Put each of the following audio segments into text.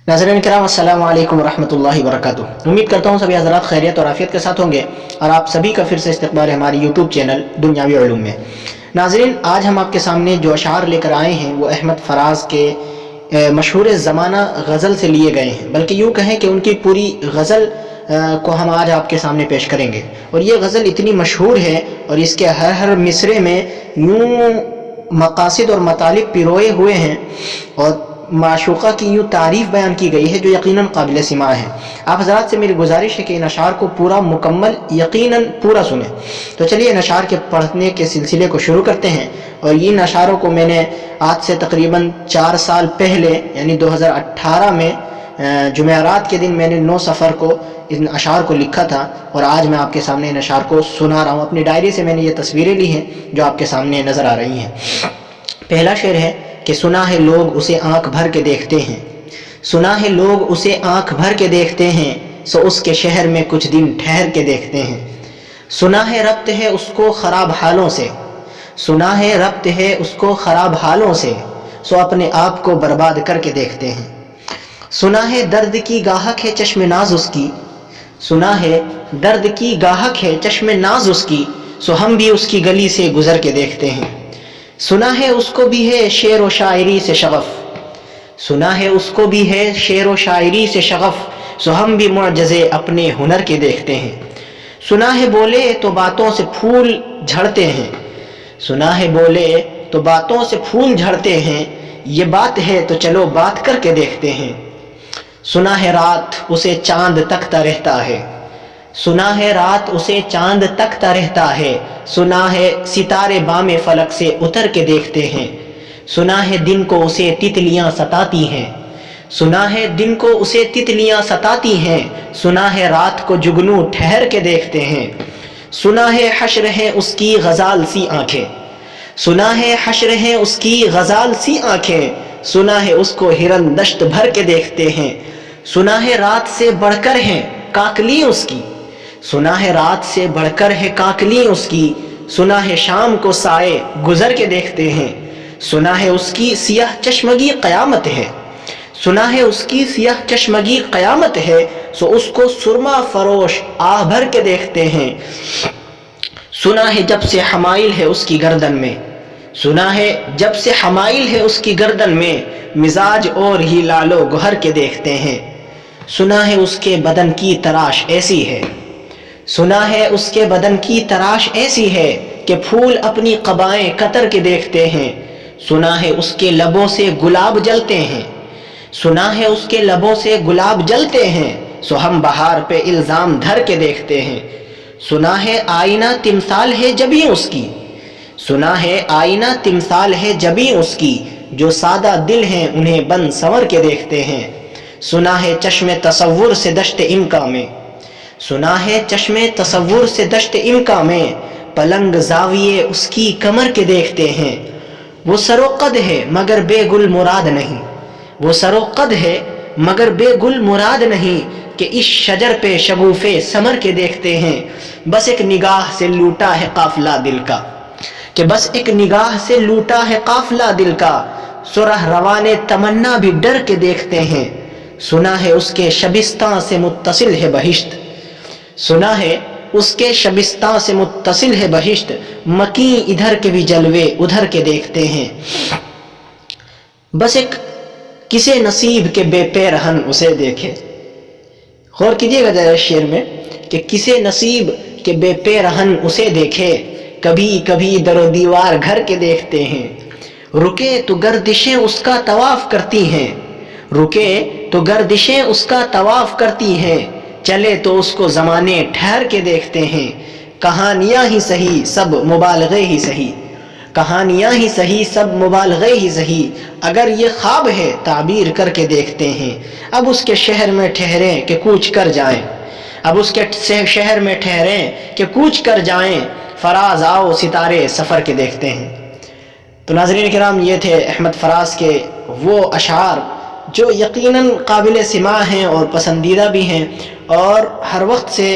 नाज़रीन किराम अस्सलामु अलैकुम वरहमतुल्लाहि वबरकातुहू। उम्मीद करता हूँ सभी हज़रात खैरियत और आफियत के साथ होंगे और आप सभी का फिर से इस्तकबाल है हमारी यूट्यूब चैनल दुनियावी उलूम में। नाज़रीन, आज हम आपके सामने जो अशार लेकर आए हैं वो अहमद फराज के मशहूर ज़माना गज़ल से लिए गए हैं, बल्कि यूँ कहें कि उनकी पूरी गज़ल को हम आज आपके सामने पेश करेंगे। और ये गज़ल इतनी मशहूर है और इसके हर मिसरे में यूँ मकासिद और मतालिब पिरोए हुए हैं और माशूक़ा की यूँ तारीफ़ बयान की गई है जो यकीनन काबिल सिमा है। आप हज़रात से मेरी गुजारिश है कि इन अशार को पूरा मुकम्मल यकीनन पूरा सुने। तो चलिए इन अशार के पढ़ने के सिलसिले को शुरू करते हैं। और इन अशारों को मैंने आज से तकरीबन 4 साल पहले यानी 2018 में जुमेरात के दिन मैंने 9 सफ़र को इन अशार को लिखा था और आज मैं आपके सामने इन अशार को सुना रहा हूँ। अपनी डायरी से मैंने ये तस्वीरें ली हैं जो आपके सामने नज़र आ रही हैं। पहला शेर है कि सुना है लोग उसे आंख भर के देखते हैं, सुना है लोग उसे आंख भर के देखते हैं, सो उसके शहर में कुछ दिन ठहर के देखते हैं। सुना है रब्त है उसको ख़राब हालों से, सुना है रब्त है उसको ख़राब हालों से, सो अपने आप को बर्बाद करके देखते हैं। सुना है दर्द की गाहक है चश्मे नाज उसकी, सुना है दर्द की गाहक है चश्मे नाज उसकी, सो हम भी उसकी गली से गुजर के देखते हैं। सुना है उसको भी है शेर व शायरी से शगफ, सुना है उसको भी है शेर व शायरी से शगफ, सो हम भी मुअज्ज़े अपने हुनर के देखते हैं। सुना है बोले तो बातों से फूल झड़ते हैं, सुना है बोले तो बातों से फूल झड़ते हैं, ये बात है तो चलो बात करके देखते हैं। सुना है रात उसे चांद तकता रहता है, सुना है रात उसे चांद तकता रहता है, सुना है सितारे बामे फलक से उतर के देखते हैं। सुना है दिन को उसे तितलियां सताती हैं, सुना है दिन को उसे तितलियां सताती हैं, सुना है रात को जुगनू ठहर के देखते हैं। सुना है हश्र है उसकी गजाल सी आंखें, सुना है हश्र है उसकी गजाल सी आंखें, सुना है उसको हिरन दश्त भर के देखते हैं। सुना है रात से बढ़कर है काकली उसकी, सुना है रात से बढ़कर है काकली उसकी, सुना है शाम को साए गुजर के देखते हैं। सुना है उसकी सियाह चश्मगी क़यामत है, सुना है उसकी सियाह चश्मगी क़यामत है, सो उसको सुरमा फरोश आह भर के देखते हैं। सुना है जब से हमाइल है उसकी गर्दन में, सुना है जब से हमाइल है उसकी गर्दन में, मिजाज और ही लालो गुहर के देखते हैं। सुना है उसके बदन की तराश ऐसी है, सुना है उसके बदन की तराश ऐसी है कि फूल अपनी क़बाएं कतर के देखते हैं। सुना है उसके लबों से गुलाब जलते हैं, सुना है उसके लबों से गुलाब जलते हैं, सो हम बहार पे इल्ज़ाम धर के देखते हैं। सुना है आईना तिमसाल है जबी उसकी, सुना है आईना तिमसाल है जबी उसकी, जो सादा दिल हैं उन्हें बन संवर के देखते हैं। सुना है चश्मे तसव्वुर से दश्त इम्का में, सुना है चश्मे तसव्वुर से दश्त इम्का में, पलंग जाविये उसकी कमर के देखते हैं। वो सरोक़द है मगर बेगुल मुराद नहीं, वो सरोक़द है मगर बेगुल मुराद नहीं, कि इस शजर पे शगुफ़े समर के देखते हैं। बस एक निगाह से लूटा है काफ़िला दिल का, कि बस एक निगाह से लूटा है काफ़िला दिल का, सुरह रवाने तमन्ना भी डर के देखते हैं। सुना है उसके शबिस्तां से मुत्तसिल है बहिश्त, सुना है उसके शबिस्तां से मुत्तसिल है बहिश्त, मकी इधर के भी जलवे उधर के देखते हैं। बस एक किसे नसीब के बेपैरहन उसे देखे, गौर कीजिएगा जरा शेर में कि किसे नसीब के बेपैरहन उसे देखे, कभी कभी दरो दीवार घर के देखते हैं। रुके तो गर्दिशें उसका तवाफ करती हैं, रुके तो गर्दिशें उसका तवाफ करती हैं, चले तो उसको ज़माने ठहर के देखते हैं। कहानियाँ ही सही सब मुबालगे ही सही, कहानियाँ ही सही सब मुबालगे ही सही, अगर ये ख्वाब है ताबीर करके देखते हैं। अब उसके शहर में ठहरें कि कूच कर जाएं, अब उसके शहर में ठहरें कि कूच कर जाएं, फराज आओ सितारे सफ़र के देखते हैं। तो नाज़रीन किराम, ये थे अहमद फराज के वो अशार जो यकीनन काबिल सिमा हैं और पसंदीदा भी हैं और हर वक्त से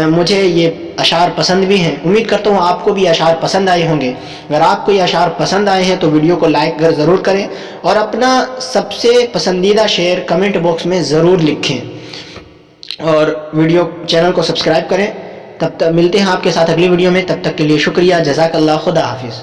مجھے یہ اشعار پسند بھی ہیں، امید کرتا ہوں آپ کو بھی اشعار پسند آئے ہوں گے۔ اگر آپ کو یہ اشعار پسند آئے ہیں تو ویڈیو کو لائک ضرور کریں اور اپنا سب سے پسندیدہ شعر کمنٹ باکس میں ضرور لکھیں، اور چینل کو سبسکرائب کریں۔ تب تک ملتے ہیں آپ کے ساتھ اگلی ویڈیو میں، تب تک کے لیے شکریہ، جزاک اللہ، خدا حافظ۔